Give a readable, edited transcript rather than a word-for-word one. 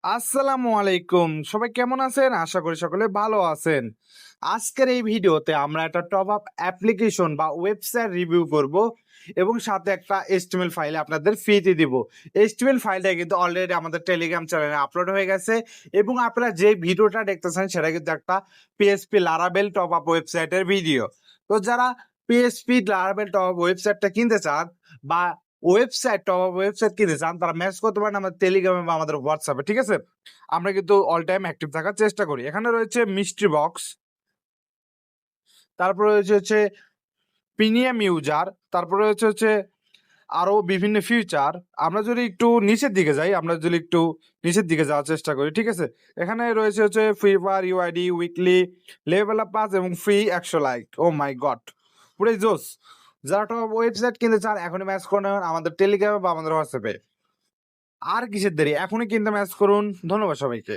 আসসালামু আলাইকুম। সবাই কেমন আছেন? আশা করি সকলে ভালো আছেন। আজকের এই ভিডিওতে আমরা একটা টপ আপ অ্যাপ্লিকেশন বা ওয়েবসাইট রিভিউ করব এবং সাথে একটা HTML ফাইল আপনাদের ফ্রিতে দিব। HTML ফাইলটা কিন্তু অলরেডি আমাদের টেলিগ্রাম চ্যানেলে আপলোড হয়ে গেছে এবং আপনারা যে ভিডিওটা দেখতেছেন সেটা কিন্তু একটা PHP Laravel টপ আপ ওয়েবসাইটের ভিডিও। তো যারা PHP Laravel টপ আপ ওয়েবসাইটটা কিনতে চান বা ওয়েবসাইট কিনতে চান তারা মেসেজ করতে পারেন আমাদের টেলিগ্রামে বা আমাদের হোয়াটসঅ্যাপে, ঠিক আছে? আমরা কিন্তু অল টাইম অ্যাক্টিভ থাকার চেষ্টা করি। এখানে রয়েছে মিস্ট্রি বক্স, তারপরে হচ্ছে প্রিমিয়াম ইউজার, তারপরে হচ্ছে আরো বিভিন্ন ফিচার। আমরা যদি একটু নিচের দিকে যাই, আমরা যদি একটু নিচের দিকে যাওয়ার চেষ্টা করি, ঠিক আছে? এখানে রয়েছে free fire UID, weekly, level up pass এবং ফ্রি 100 লাইক। ও মাই গড! পুরাই জোস! যারা টপ ওয়েবসাইট কিনতে চান এখনই ম্যাচ করে নেবেন আমাদের টেলিগ্রামে বা আমাদের হোয়াটসঅ্যাপে। আর কিসের দেরি? এখনই কিনতে ম্যাচ করুন। ধন্যবাদ সবাইকে।